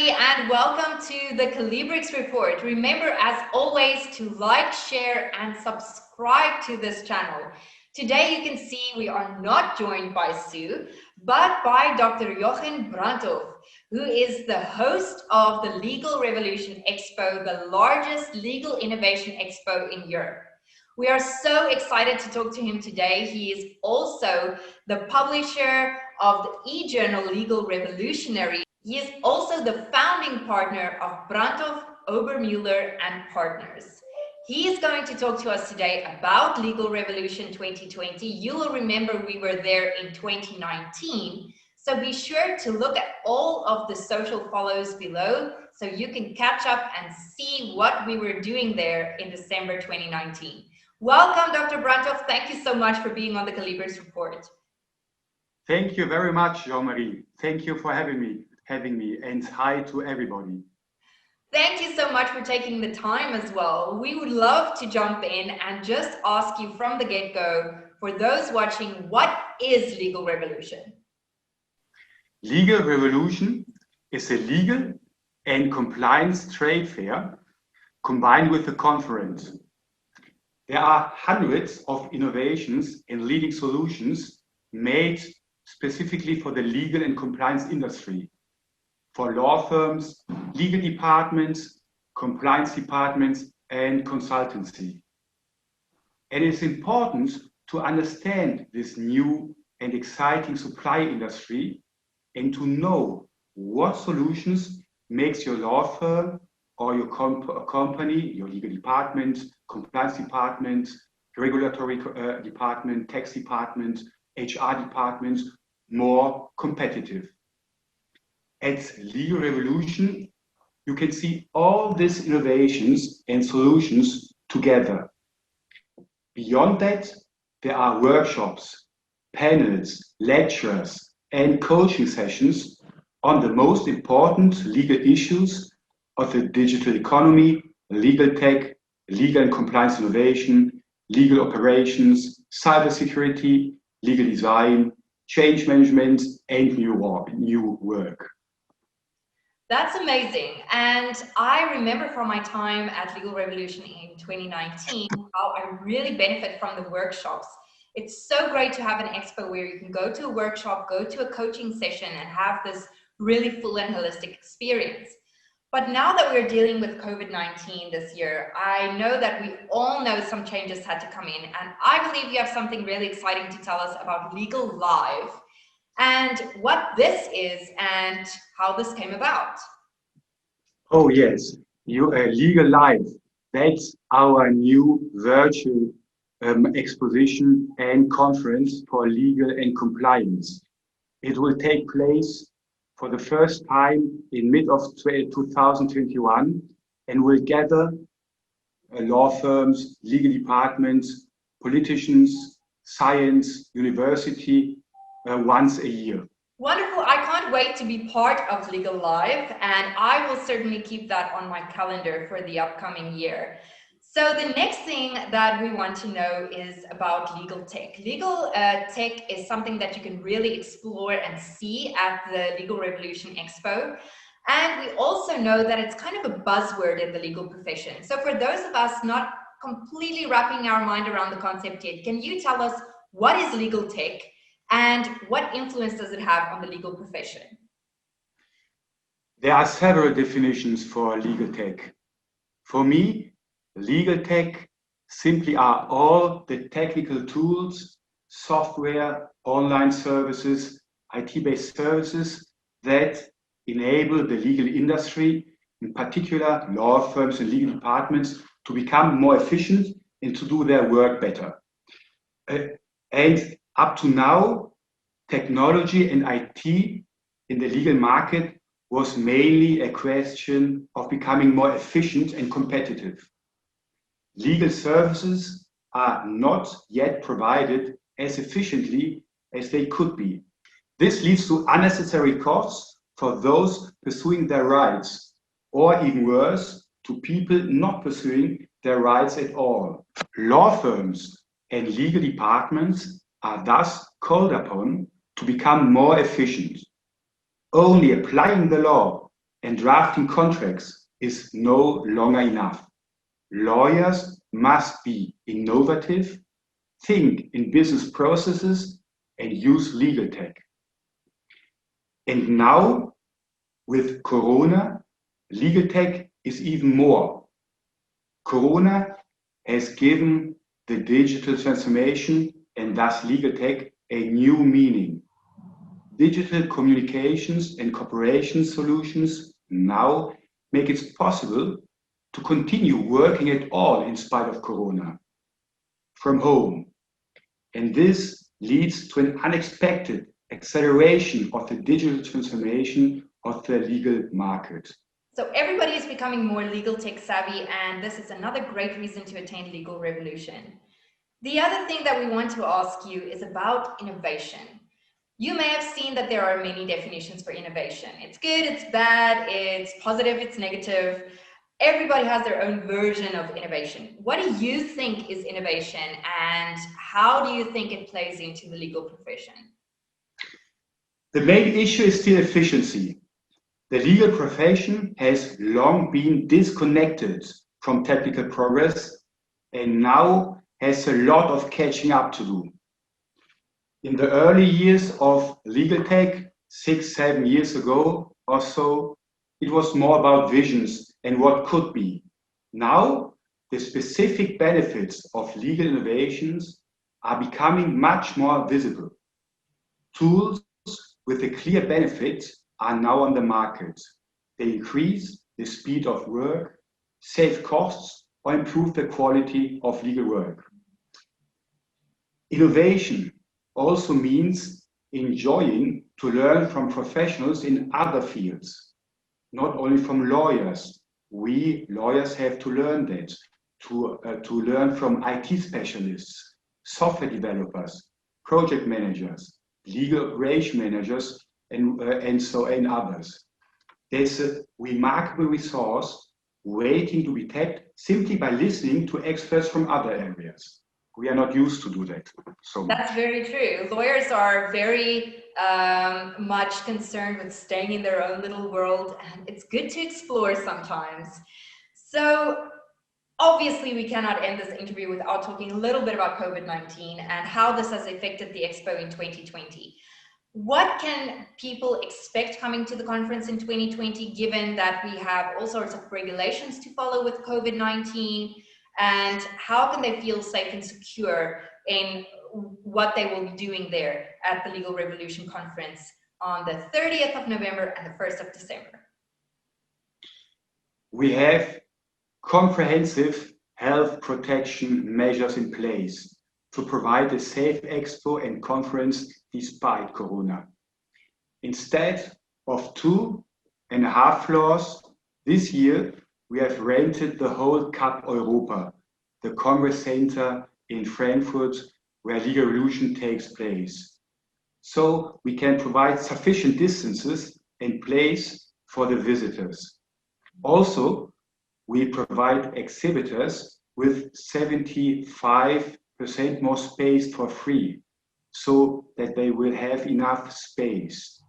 everybody, and welcome to the Calibrics report. Remember, as always, to like, share, and subscribe to this channel. Today, you can see we are not joined by Sue, but by Dr. Jochen Brandhoff, who is the host of the Legal Revolution Expo, the largest legal innovation expo in Europe. We are so excited to talk to him today. He is also the publisher of the e-journal Legal Revolutionary. He is also the founding partner of Brandhoff Obermüller&Partners. He is going to talk to us today about Legal Revolution 2020. You will remember we were there in 2019. So be sure to look at all of the social follows below so you can catch up and see what we were doing there in December 2019. Welcome, Dr. Brandhoff. Thank you so much for being on the Calibrics report. Thank you very much, Jeanne-mari. Thank you for having me, and hi to everybody. Thank you so much for taking the time as well. We would love to jump in and just ask you from the get-go, for those watching, what is Legal Revolution? Legal Revolution is a legal and compliance trade fair combined with a conference. There are hundreds of innovations and leading solutions made specifically for the legal and compliance industry, for law firms, legal departments, compliance departments, and consultancy. And it's important to understand this new and exciting supply industry and to know what solutions makes your law firm or your company, your legal department, compliance department, regulatory department, tax department, HR department more competitive. At Legal Revolution, you can see all these innovations and solutions together. Beyond that, there are workshops, panels, lectures, and coaching sessions on the most important legal issues of the digital economy, legal tech, legal and compliance innovation, legal operations, cybersecurity, legal design, change management, and new work. That's amazing. And I remember from my time at Legal Revolution in 2019, how I really benefit from the workshops. It's so great to have an expo where you can go to a workshop, go to a coaching session, and have this really full and holistic experience. But now that we're dealing with COVID-19 this year, I know that we all know some changes had to come in, and I believe you have something really exciting to tell us about Legal Live and what this is and how this came about. Oh yes, Legal Live. That's our new virtual exposition and conference for legal and compliance. It will take place for the first time in mid of 2021 and will gather law firms, legal departments, politicians, science, university once a year. Wonderful. I can't wait to be part of Legal Live, and I will certainly keep that on my calendar for the upcoming year. So the next thing that we want to know is about legal tech. Legal tech is something that you can really explore and see at the Legal Revolution Expo. And we also know that it's kind of a buzzword in the legal profession. So for those of us not completely wrapping our mind around the concept yet, can you tell us what is legal tech and what influence does it have on the legal profession? There are several definitions for legal tech. For me, legal tech simply are all the technical tools, software, online services, IT-based services that enable the legal industry, in particular law firms and legal departments, to become more efficient and to do their work better. And up to now, technology and IT in the legal market was mainly a question of becoming more efficient and competitive. Legal services are not yet provided as efficiently as they could be. This leads to unnecessary costs for those pursuing their rights, or even worse, to people not pursuing their rights at all. Law firms and legal departments are thus called upon to become more efficient. Only applying the law and drafting contracts is no longer enough. Lawyers must be innovative, think in business processes, and use legal tech. And now, with Corona, legal tech is even more. Corona has given the digital transformation and thus legal tech a new meaning. Digital communications and cooperation solutions now make it possible to continue working at all in spite of Corona, from home. And this leads to an unexpected acceleration of the digital transformation of the legal market. So everybody is becoming more legal tech savvy, and this is another great reason to attend Legal Revolution. The other thing that we want to ask you is about innovation. You may have seen that there are many definitions for innovation. It's good, it's bad, it's positive, it's negative. Everybody has their own version of innovation. What do you think is innovation, and how do you think it plays into the legal profession? The main issue is still efficiency. The legal profession has long been disconnected from technical progress and now has a lot of catching up to do. In the early years of legal tech, 6-7 years ago or so, it was more about visions and what could be. Now, the specific benefits of legal innovations are becoming much more visible. Tools with a clear benefit are now on the market. They increase the speed of work, save costs, or improve the quality of legal work. Innovation also means enjoying to learn from professionals in other fields, not only from lawyers. We lawyers have to learn that, to learn from IT specialists, software developers, project managers, legal operation managers, and others. There's a remarkable resource waiting to be tapped simply by listening to experts from other areas. We are not used to do that so much. That's very true. Lawyers are very much concerned with staying in their own little world, and it's good to explore sometimes. So obviously we cannot end this interview without talking a little bit about COVID-19 and how this has affected the Expo in 2020. What can people expect coming to the conference in 2020, given that we have all sorts of regulations to follow with COVID-19? And how can they feel safe and secure in what they will be doing there at the Legal Revolution Conference on the 30th of November and the 1st of December? We have comprehensive health protection measures in place to provide a safe expo and conference despite Corona. Instead of 2.5 floors, this year we have rented the whole Cup Europa, the Congress Center in Frankfurt, where Legal Revolution takes place. So we can provide sufficient distances and place for the visitors. Also, we provide exhibitors with 75% more space for free, so that they will have enough space.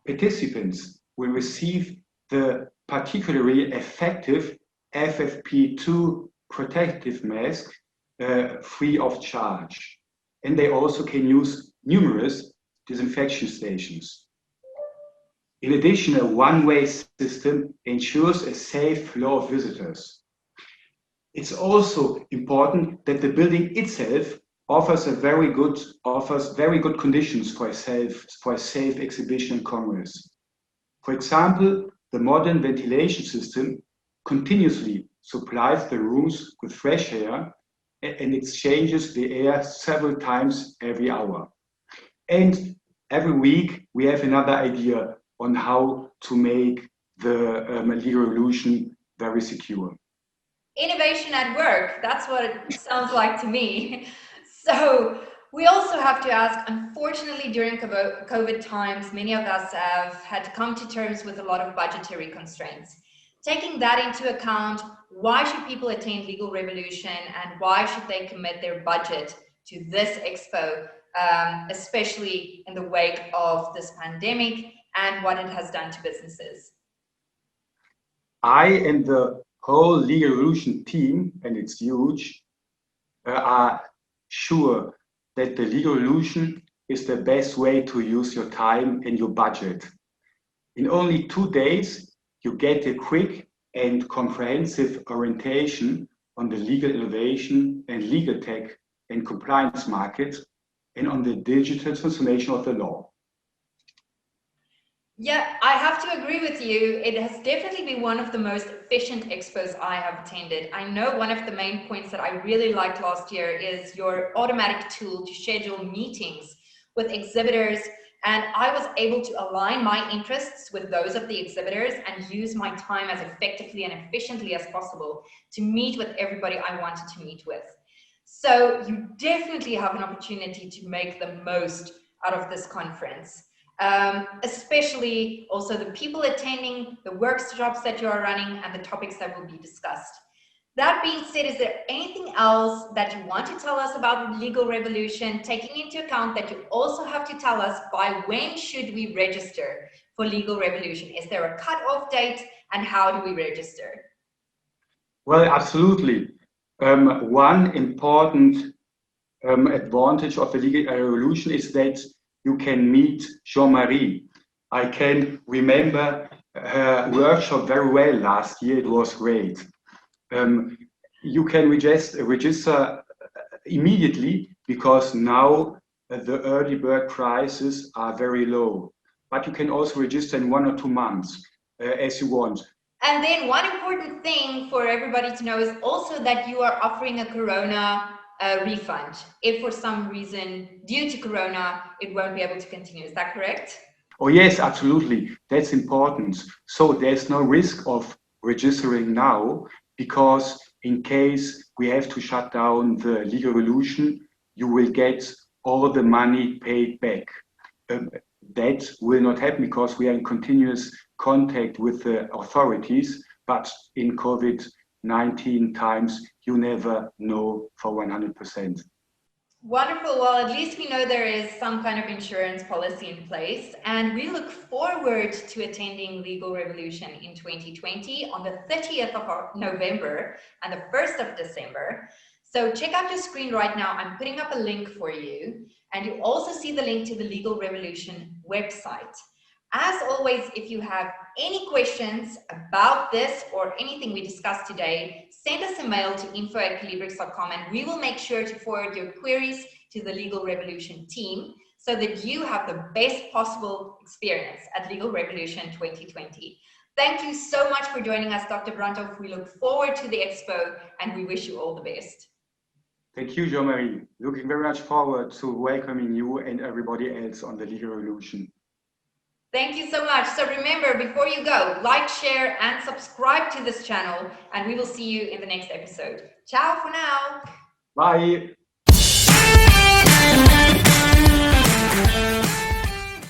Participants will receive the particularly effective FFP2 protective mask free of charge. And they also can use numerous disinfection stations. In addition, a one-way system ensures a safe flow of visitors. It's also important that the building itself offers very good conditions for a safe exhibition and congress. For example, the modern ventilation system continuously supplies the rooms with fresh air and exchanges the air several times every hour. And every week we have another idea on how to make the Legal Revolution very secure. Innovation at work, that's what it sounds like to me. So we also have to ask, unfortunately during COVID times, many of us have had to come to terms with a lot of budgetary constraints. Taking that into account, why should people attend Legal Revolution and why should they commit their budget to this expo, especially in the wake of this pandemic and what it has done to businesses? I and the whole Legal Revolution team, and it's huge, are sure that the Legal Revolution is the best way to use your time and your budget. In only 2 days, you get a quick and comprehensive orientation on the legal innovation and legal tech and compliance market and on the digital transformation of the law. Yeah, I have to agree with you. It has definitely been one of the most efficient expos I have attended. I know one of the main points that I really liked last year is your automatic tool to schedule meetings with exhibitors. And I was able to align my interests with those of the exhibitors and use my time as effectively and efficiently as possible to meet with everybody I wanted to meet with. So you definitely have an opportunity to make the most out of this conference. Especially also the people attending, the workshops that you are running, and the topics that will be discussed. That being said, is there anything else that you want to tell us about Legal Revolution, taking into account that you also have to tell us by when should we register for Legal Revolution? Is there a cutoff date, and how do we register? Well, absolutely. One important advantage of the Legal Revolution is that you can meet Jeanne-Mari. I can remember her workshop very well last year. It was great. You can register immediately because now the early bird prices are very low. But you can also register in 1 or 2 months as you want. And then one important thing for everybody to know is also that you are offering a Corona refund if for some reason due to Corona it won't be able to continue. Is that correct? Oh yes, absolutely. That's important. So there's no risk of registering now because in case we have to shut down the Legal Revolution, you will get all the money paid back. That will not happen because we are in continuous contact with the authorities, but in COVID-19 times, you never know for 100%. Wonderful. Well, at least we know there is some kind of insurance policy in place, and we look forward to attending Legal Revolution in 2020 on the 30th of November and the 1st of December. So check out your screen right now. I'm putting up a link for you, and you also see the link to the Legal Revolution website. As always, if you have any questions about this or anything we discussed today, send us a mail to info@calibrics.com and we will make sure to forward your queries to the Legal Revolution team so that you have the best possible experience at Legal Revolution 2020. Thank you so much for joining us, Dr. Brandhoff. We look forward to the expo and we wish you all the best. Thank you, Jeanne-Mari. Looking very much forward to welcoming you and everybody else on the Legal Revolution. Thank you so much. So remember, before you go, like, share, and subscribe to this channel, and we will see you in the next episode. Ciao for now. Bye.